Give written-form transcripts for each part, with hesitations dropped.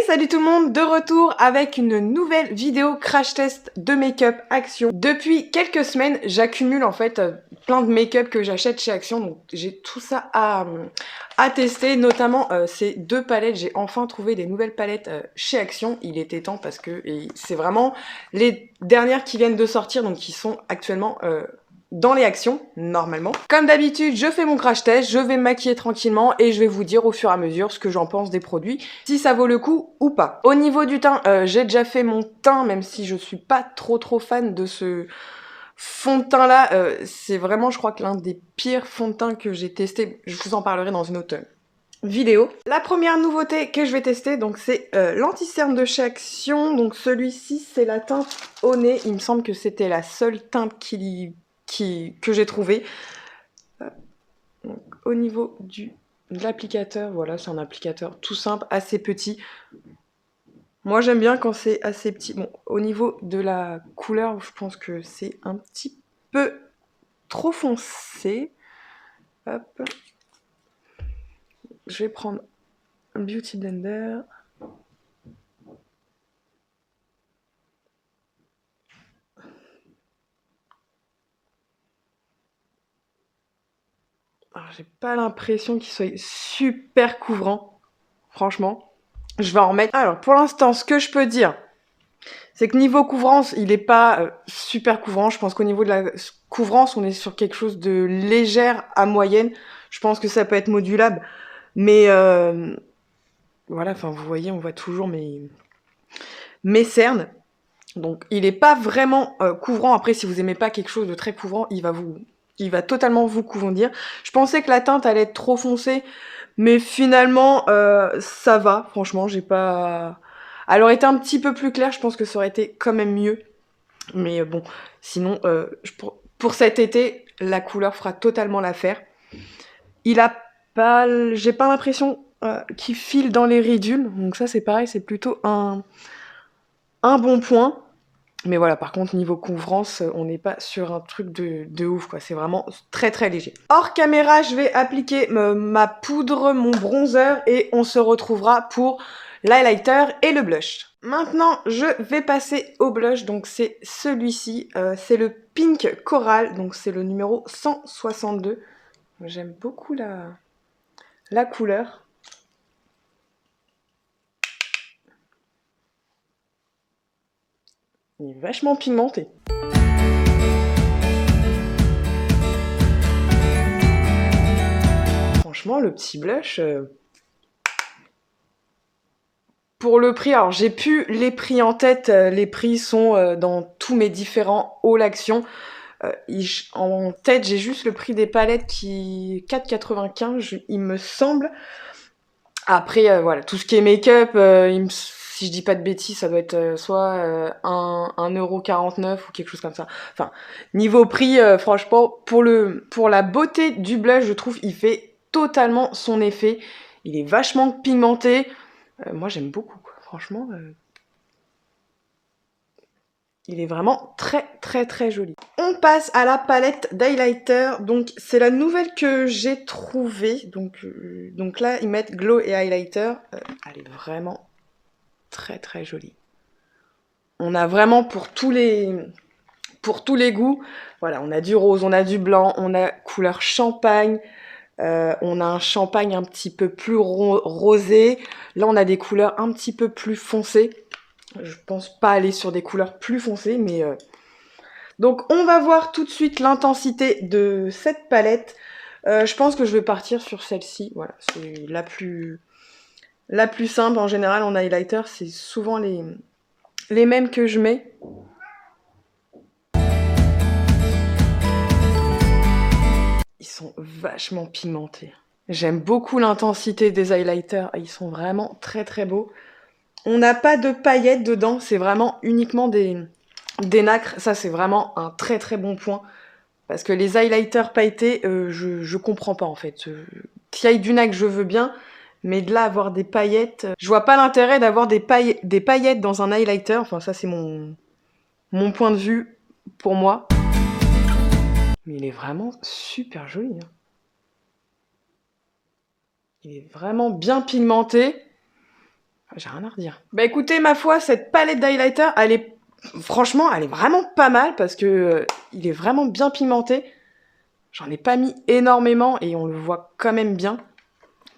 Salut tout le monde, de retour avec une nouvelle vidéo crash test de make-up Action. Depuis quelques semaines, j'accumule en fait plein de make-up que j'achète chez Action, donc j'ai tout ça à tester, notamment ces deux palettes. J'ai enfin trouvé des nouvelles palettes chez Action, il était temps parce que c'est vraiment les dernières qui viennent de sortir, donc qui sont actuellement dans les Actions, normalement. Comme d'habitude, je fais mon crash test, je vais me maquiller tranquillement et je vais vous dire au fur et à mesure ce que j'en pense des produits, si ça vaut le coup ou pas. Au niveau du teint, j'ai déjà fait mon teint, même si je suis pas trop fan de ce fond de teint là. C'est vraiment, je crois que l'un des pires fonds de teint que j'ai testé. Je vous en parlerai dans une autre vidéo. La première nouveauté que je vais tester, donc c'est l'anti-cerne de chez Action. Donc celui-ci, c'est la teinte au nez. Il me semble que c'était la seule teinte que j'ai trouvé. Donc, au niveau de l'applicateur, voilà, c'est un applicateur tout simple, assez petit. Moi j'aime bien quand c'est assez petit. Bon, au niveau de la couleur, je pense que c'est un petit peu trop foncé. Hop. Je vais prendre un Beauty Blender. Alors, j'ai pas l'impression qu'il soit super couvrant, franchement. Je vais en remettre. Alors, pour l'instant, ce que je peux dire, c'est que niveau couvrance, il est pas super couvrant. Je pense qu'au niveau de la couvrance, on est sur quelque chose de légère à moyenne. Je pense que ça peut être modulable. Mais voilà, enfin, vous voyez, on voit toujours mes cernes. Donc, il est pas vraiment couvrant. Après, si vous aimez pas quelque chose de très couvrant, il va totalement vous couvrir. Je pensais que la teinte allait être trop foncée, mais finalement, ça va. Franchement, j'ai pas... Elle aurait été un petit peu plus claire, je pense que ça aurait été quand même mieux. Mais bon, sinon, pour cet été, la couleur fera totalement l'affaire. Il a pas... J'ai pas l'impression qu'il file dans les ridules. Donc ça, c'est pareil, c'est plutôt un bon point. Mais voilà, par contre, niveau couvrance, on n'est pas sur un truc de ouf, quoi. C'est vraiment très léger. Hors caméra, je vais appliquer ma poudre, mon bronzer, et on se retrouvera pour l'highlighter et le blush. Maintenant, je vais passer au blush, donc c'est celui-ci. C'est le Pink Coral, donc c'est le numéro 162. J'aime beaucoup la couleur. Il est vachement pigmenté. Franchement, le petit blush, pour le prix, alors j'ai plus les prix en tête, les prix sont dans tous mes différents hauls Action. En tête, j'ai juste le prix des palettes qui 4,95, il me semble. Après, voilà, tout ce qui est make-up, si je dis pas de bêtises, ça doit être soit 1,49€ ou quelque chose comme ça. Enfin, niveau prix, franchement, pour la beauté du blush, je trouve il fait totalement son effet. Il est vachement pigmenté. Moi, j'aime beaucoup, quoi. Franchement, il est vraiment très joli. On passe à la palette d'highlighter. Donc, c'est la nouvelle que j'ai trouvée. Donc là, ils mettent Glow et Highlighter. Elle est vraiment très jolie. On a vraiment pour tous les goûts. Voilà, on a du rose, on a du blanc, on a couleur champagne. On a un champagne un petit peu plus rosé. Là, on a des couleurs un petit peu plus foncées. Je pense pas aller sur des couleurs plus foncées, mais... Donc, on va voir tout de suite l'intensité de cette palette. Je pense que je vais partir sur celle-ci. Voilà, c'est la plus simple. En général, en highlighter, c'est souvent les mêmes que je mets. Ils sont vachement pigmentés. J'aime beaucoup l'intensité des highlighters. Ils sont vraiment très beaux. On n'a pas de paillettes dedans. C'est vraiment uniquement des nacres. Ça, c'est vraiment un très bon point. Parce que les highlighters pailletés, je comprends pas en fait. Qu'il y ait du nacre, je veux bien. Mais de là, avoir des paillettes... Je vois pas l'intérêt d'avoir des paillettes dans un highlighter. Enfin, ça, c'est mon point de vue pour moi. Mais il est vraiment super joli. Hein. Il est vraiment bien pigmenté. J'ai rien à redire. Bah écoutez, ma foi, cette palette d'highlighter, elle est... Franchement, elle est vraiment pas mal parce que il est vraiment bien pigmenté. J'en ai pas mis énormément et on le voit quand même bien.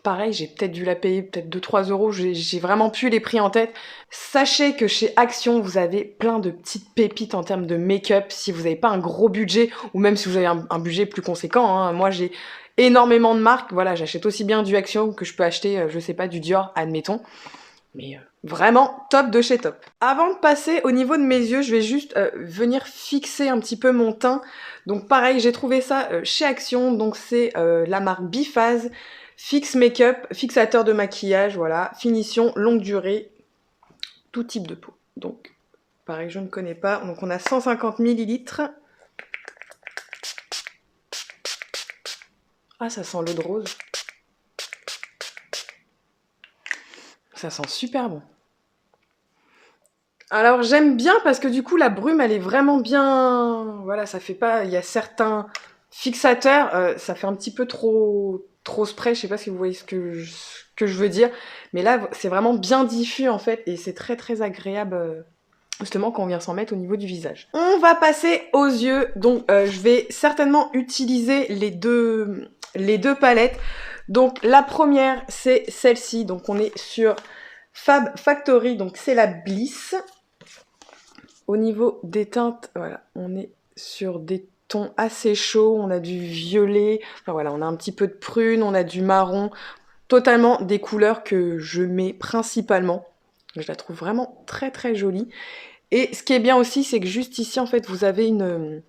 Pareil, j'ai peut-être dû la payer peut-être 2-3 euros, j'ai vraiment plus les prix en tête. Sachez que chez Action, vous avez plein de petites pépites en termes de make-up. Si vous n'avez pas un gros budget, ou même si vous avez un budget plus conséquent, hein. Moi j'ai énormément de marques, voilà, j'achète aussi bien du Action que je peux acheter, je sais pas, du Dior, admettons. Mais vraiment top de chez top. Avant de passer au niveau de mes yeux, je vais juste venir fixer un petit peu mon teint. Donc pareil, j'ai trouvé ça chez Action, donc c'est la marque Biphase. Fix Make-up, fixateur de maquillage, voilà, finition, longue durée, tout type de peau. Donc, pareil, je ne connais pas. Donc, on a 150 millilitres. Ah, ça sent l'eau de rose. Ça sent super bon. Alors, j'aime bien parce que du coup, la brume, elle est vraiment bien... Voilà, ça fait pas... Il y a certains fixateurs, ça fait un petit peu trop spray. Je sais pas si vous voyez ce que je veux dire. Mais là, c'est vraiment bien diffus, en fait. Et c'est très, très agréable... justement quand on vient s'en mettre au niveau du visage. On va passer aux yeux, donc je vais certainement utiliser les deux palettes. Donc la première c'est celle-ci, donc on est sur Fab Factory, donc c'est la Bliss. Au niveau des teintes, voilà, on est sur des tons assez chauds, on a du violet, enfin voilà, on a un petit peu de prune, on a du marron, totalement des couleurs que je mets principalement. Je la trouve vraiment très très jolie. Et ce qui est bien aussi, c'est que juste ici, en fait, vous avez une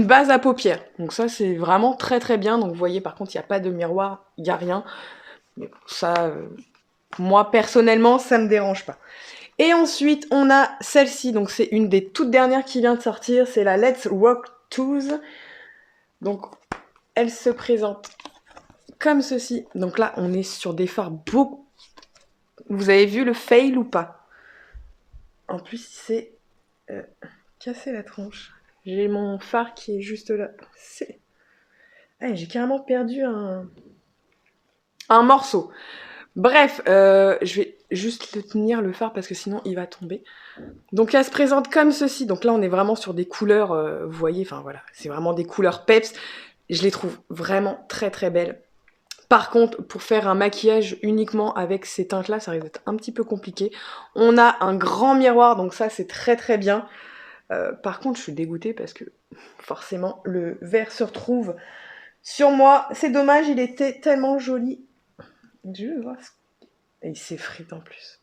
base à paupières. Donc ça, c'est vraiment très très bien. Donc vous voyez, par contre, il n'y a pas de miroir, il n'y a rien. Mais bon, ça, moi, personnellement, ça ne me dérange pas. Et ensuite, on a celle-ci. Donc c'est une des toutes dernières qui vient de sortir. C'est la Let's Rock Tooth. Donc, elle se présente comme ceci. Donc là, on est sur des fards beaucoup... Vous avez vu le fail ou pas? En plus, c'est... casser la tronche. J'ai mon fard qui est juste là. Ah, j'ai carrément perdu un morceau. Bref, je vais juste le tenir le fard parce que sinon il va tomber. Donc elle se présente comme ceci. Donc là on est vraiment sur des couleurs, vous voyez, enfin voilà, c'est vraiment des couleurs peps. Je les trouve vraiment très très belles. Par contre, pour faire un maquillage uniquement avec ces teintes-là, ça risque d'être un petit peu compliqué. On a un grand miroir, donc ça c'est très très bien. Par contre, je suis dégoûtée parce que forcément, le verre se retrouve sur moi. C'est dommage, il était tellement joli. Je veux voir. Et il s'effrite en plus.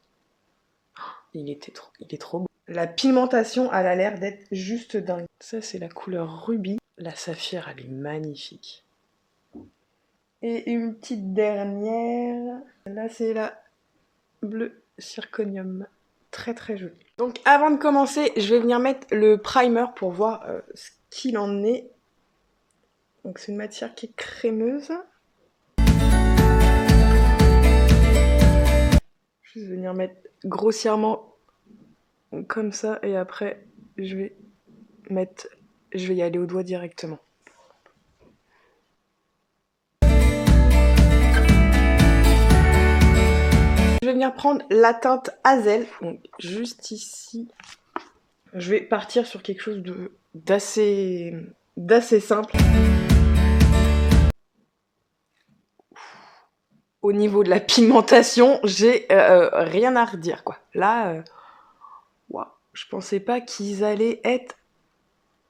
Il est trop beau. La pigmentation, elle a l'air d'être juste dingue. Ça, c'est la couleur rubis. La saphir, elle est magnifique. Et une petite dernière. Là, c'est la bleue zirconium. Très très jolie. Donc avant de commencer, je vais venir mettre le primer pour voir ce qu'il en est. Donc c'est une matière qui est crémeuse. Je vais venir mettre grossièrement comme ça et après je vais y aller au doigt directement. Je vais venir prendre la teinte Hazel, donc juste ici. Je vais partir sur quelque chose d'assez simple. Au niveau de la pigmentation, j'ai rien à redire quoi. Là, wow, je pensais pas qu'ils allaient être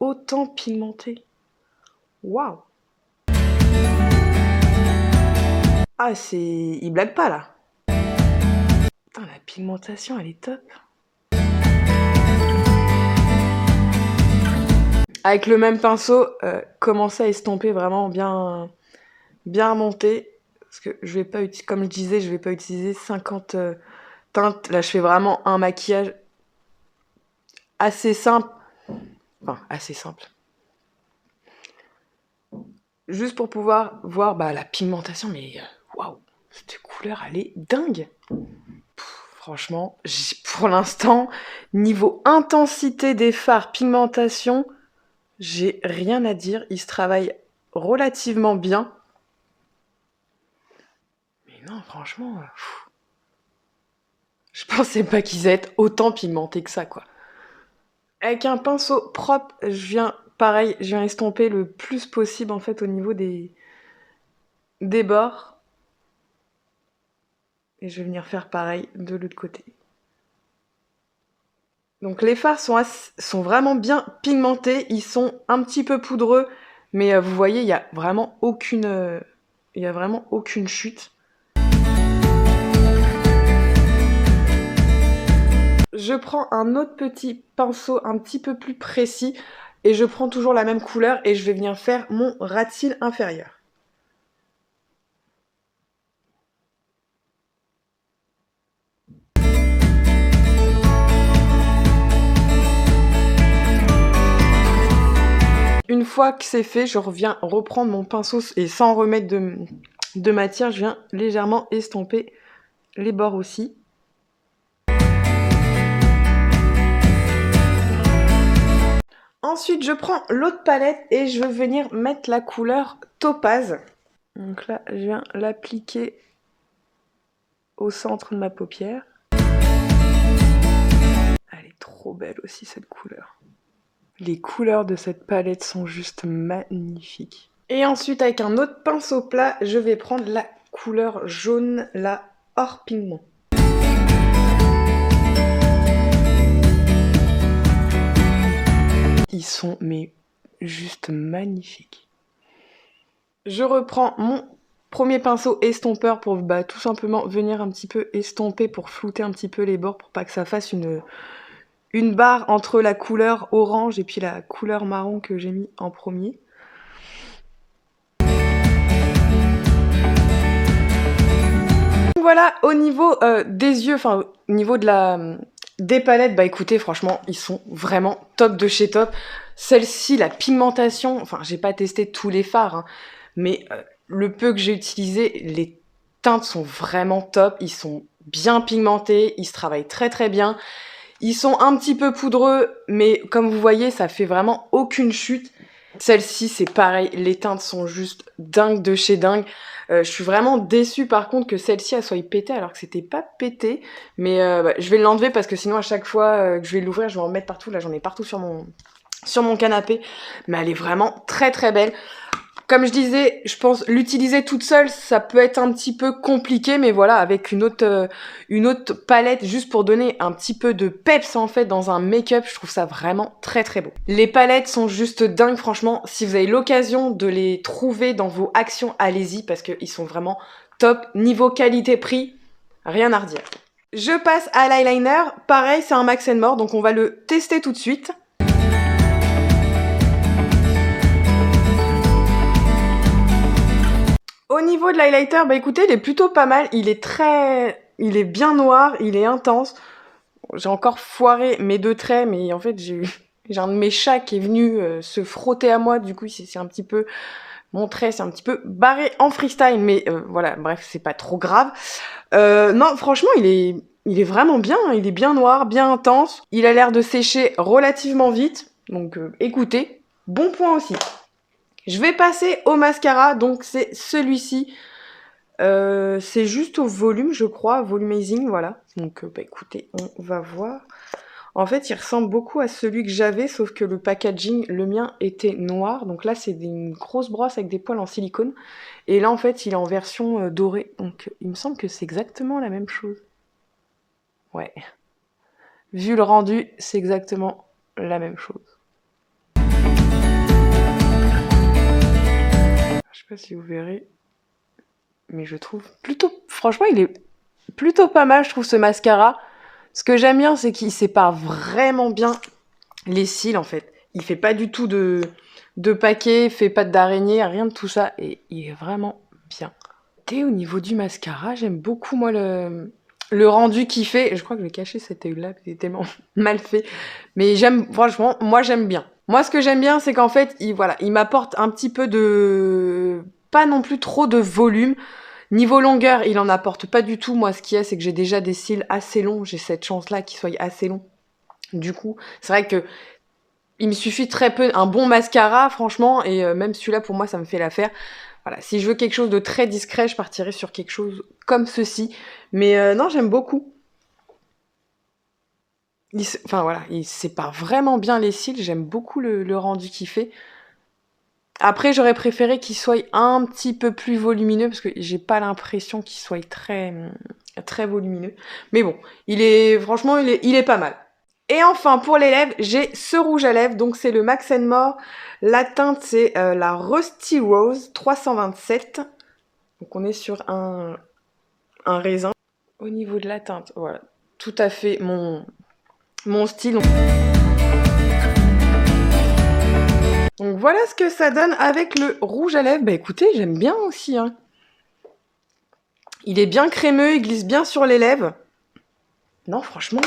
autant pigmentés. Waouh! Ah, ils blaguent pas là. Putain, la pigmentation, elle est top. Avec le même pinceau, commencer à estomper vraiment bien monté. Parce que je vais pas utiliser, comme je disais, je vais pas utiliser 50 teintes. Là, je fais vraiment un maquillage assez simple. Enfin, assez simple. Juste pour pouvoir voir la pigmentation, mais waouh, cette couleur, elle est dingue. Franchement, pour l'instant, niveau intensité des fards, pigmentation, j'ai rien à dire. Il se travaille relativement bien. Mais non, franchement... pensais pas qu'ils étaient autant pigmentés que ça, quoi. Avec un pinceau propre, pareil, je viens estomper le plus possible, en fait, au niveau des bords. Et je vais venir faire pareil de l'autre côté. Donc les fards sont vraiment bien pigmentés, ils sont un petit peu poudreux, mais vous voyez, il n'y a vraiment aucune chute. Je prends un autre petit pinceau un petit peu plus précis et je prends toujours la même couleur et je vais venir faire mon ras de cils inférieur. Une fois que c'est fait, je reviens reprendre mon pinceau et sans remettre de matière, je viens légèrement estomper les bords aussi. Ensuite, je prends l'autre palette et je vais venir mettre la couleur topaz. Donc là, je viens l'appliquer au centre de ma paupière. Elle est trop belle aussi, cette couleur. Les couleurs de cette palette sont juste magnifiques. Et ensuite, avec un autre pinceau plat, je vais prendre la couleur jaune, la hors pigment. Ils sont mais juste magnifiques. Je reprends mon premier pinceau estompeur pour tout simplement venir un petit peu estomper pour flouter un petit peu les bords pour pas que ça fasse une barre entre la couleur orange et puis la couleur marron que j'ai mis en premier. Voilà, au niveau des yeux, enfin au niveau des palettes, bah écoutez, franchement, ils sont vraiment top de chez top. Celle-ci, la pigmentation, enfin j'ai pas testé tous les fards, hein, mais le peu que j'ai utilisé, les teintes sont vraiment top, ils sont bien pigmentés, ils se travaillent très très bien. Ils sont un petit peu poudreux, mais comme vous voyez, ça fait vraiment aucune chute. Celle-ci, c'est pareil, les teintes sont juste dingues de chez dingue. Je suis vraiment déçue par contre que celle-ci, elle soit pétée alors que c'était pas pété. Mais je vais l'enlever parce que sinon à chaque fois que je vais l'ouvrir, je vais en mettre partout. Là, j'en ai partout sur mon canapé. Mais elle est vraiment très très belle. Comme je disais, je pense l'utiliser toute seule, ça peut être un petit peu compliqué, mais voilà, avec une autre palette, juste pour donner un petit peu de peps en fait dans un make-up, je trouve ça vraiment très très beau. Les palettes sont juste dingues, franchement, si vous avez l'occasion de les trouver dans vos actions, allez-y, parce qu'ils sont vraiment top, niveau qualité-prix, rien à redire. Je passe à l'eyeliner, pareil, c'est un Max More, donc on va le tester tout de suite. Au niveau de l'highlighter, bah écoutez, il est plutôt pas mal. Il est bien noir, il est intense. J'ai encore foiré mes deux traits, mais en fait, j'ai un de mes chats qui est venu se frotter à moi. Du coup, c'est un petit peu... Mon trait, c'est un petit peu barré en freestyle. Mais voilà, bref, c'est pas trop grave. Non, franchement, il est vraiment bien. Hein. Il est bien noir, bien intense. Il a l'air de sécher relativement vite. Donc, écoutez, bon point aussi. Je vais passer au mascara, donc c'est celui-ci. C'est juste au volume, je crois, volumizing, voilà. Donc, bah écoutez, on va voir. En fait, il ressemble beaucoup à celui que j'avais, sauf que le packaging, le mien, était noir. Donc là, c'est une grosse brosse avec des poils en silicone. Et là, en fait, il est en version dorée. Donc, il me semble que c'est exactement la même chose. Ouais. Vu le rendu, c'est exactement la même chose. Je sais pas si vous verrez, mais je trouve plutôt... Franchement, il est plutôt pas mal, je trouve, ce mascara. Ce que j'aime bien, c'est qu'il sépare vraiment bien les cils, en fait. Il fait pas du tout de paquet, fait pas d'araignée, rien de tout ça. Et il est vraiment bien. Et au niveau du mascara, j'aime beaucoup, moi, le rendu qu'il fait. Je crois que je vais cacher cet œil-là, il est tellement mal fait. Mais franchement, moi, j'aime bien. Moi, ce que j'aime bien, c'est qu'en fait, il m'apporte un petit peu de... Pas non plus trop de volume. Niveau longueur, il en apporte pas du tout. Moi, ce qu'il y a, c'est que j'ai déjà des cils assez longs. J'ai cette chance-là qu'ils soient assez longs. Du coup, c'est vrai que il me suffit très peu, un bon mascara, franchement, et même celui-là, pour moi, ça me fait l'affaire. Voilà, si je veux quelque chose de très discret, je partirai sur quelque chose comme ceci. Mais non, j'aime beaucoup. Enfin voilà, il sépare vraiment bien les cils. J'aime beaucoup le rendu qu'il fait. Après, j'aurais préféré qu'il soit un petit peu plus volumineux parce que j'ai pas l'impression qu'il soit très volumineux. Mais bon, franchement, il est pas mal. Et enfin, pour les lèvres, j'ai ce rouge à lèvres. Donc, c'est le Max More. La teinte, c'est la Rusty Rose 327. Donc, on est sur un raisin. Au niveau de la teinte, voilà. Tout à fait mon style. Donc voilà ce que ça donne avec le rouge à lèvres. Bah écoutez, j'aime bien aussi. Hein. Il est bien crémeux, il glisse bien sur les lèvres. Non, franchement,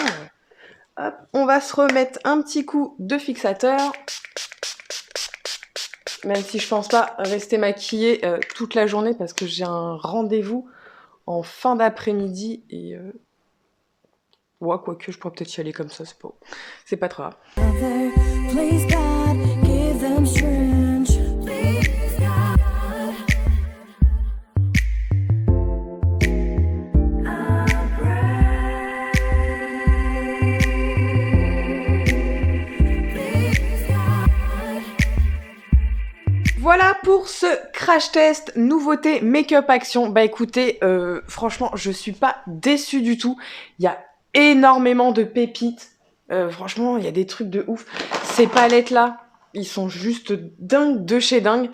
hop, on va se remettre un petit coup de fixateur. Même si je pense pas rester maquillée toute la journée parce que j'ai un rendez-vous en fin d'après-midi et ouais, quoique je pourrais peut-être y aller comme ça, c'est pas trop grave. Voilà pour ce crash test nouveauté make-up action. Bah écoutez, franchement, je suis pas déçue du tout. Il y a énormément de pépites. Franchement, il y a des trucs de ouf. Ces palettes-là, ils sont juste dingues de chez dingue.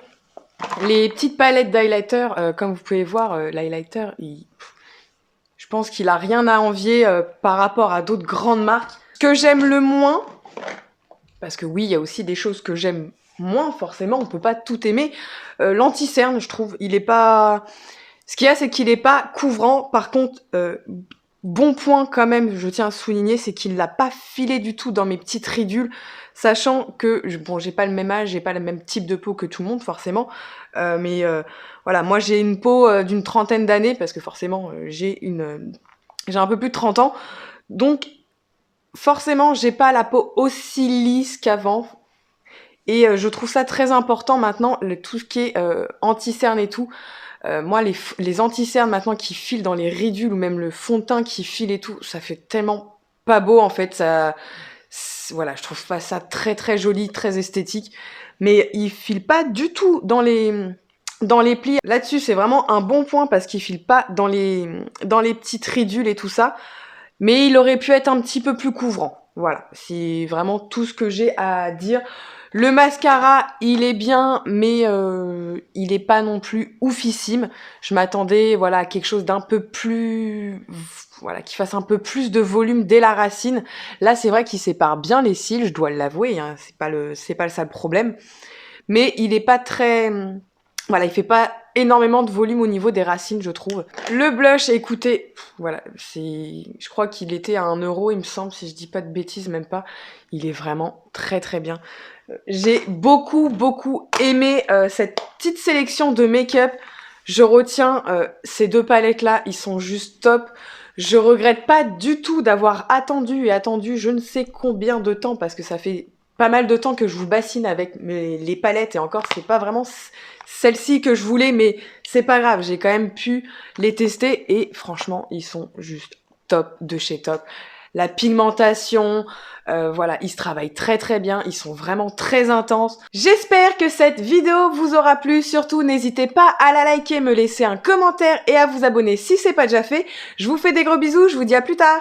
Les petites palettes d'highlighter, comme vous pouvez voir, l'highlighter, je pense qu'il a rien à envier par rapport à d'autres grandes marques. Ce que j'aime le moins, parce que oui, il y a aussi des choses que j'aime moins, forcément, on peut pas tout aimer. L'anti-cerne, je trouve, il est pas... Ce qu'il y a, c'est qu'il est pas couvrant. Par contre, bon point quand même, je tiens à souligner, c'est qu'il l'a pas filé du tout dans mes petites ridules, sachant que, bon, j'ai pas le même âge, j'ai pas le même type de peau que tout le monde, forcément. Mais voilà, moi j'ai une peau d'une trentaine d'années, parce que forcément, j'ai un peu plus de 30 ans. Donc, forcément, j'ai pas la peau aussi lisse qu'avant. Et je trouve ça très important maintenant, tout ce qui est anti-cerne et tout. Moi, les anti-cernes maintenant qui filent dans les ridules ou même le fond de teint qui file et tout, ça fait tellement pas beau en fait. Voilà, je trouve pas ça très très joli, très esthétique. Mais il file pas du tout dans les plis. Là-dessus, c'est vraiment un bon point parce qu'il file pas dans les petites ridules et tout ça. Mais il aurait pu être un petit peu plus couvrant. Voilà, c'est vraiment tout ce que j'ai à dire. Le mascara, il est bien, mais il est pas non plus oufissime. Je m'attendais, voilà, à quelque chose d'un peu plus, voilà, qui fasse un peu plus de volume dès la racine. Là, c'est vrai qu'il sépare bien les cils, je dois l'avouer, hein, c'est pas le sale problème. Mais il est pas très, voilà, il fait pas énormément de volume au niveau des racines, je trouve. Le blush, écoutez, voilà, je crois qu'il était à 1 €, il me semble, si je dis pas de bêtises, même pas. Il est vraiment très très bien. J'ai beaucoup aimé cette petite sélection de make-up. Je retiens ces deux palettes-là, ils sont juste top. Je regrette pas du tout d'avoir attendu je ne sais combien de temps, parce que ça fait pas mal de temps que je vous bassine avec les palettes, et encore, c'est pas vraiment celle-ci que je voulais, mais c'est pas grave, j'ai quand même pu les tester, et franchement, ils sont juste top de chez top. La pigmentation, voilà, ils se travaillent très très bien, ils sont vraiment très intenses. J'espère que cette vidéo vous aura plu, surtout n'hésitez pas à la liker, me laisser un commentaire et à vous abonner si c'est pas déjà fait. Je vous fais des gros bisous, je vous dis à plus tard.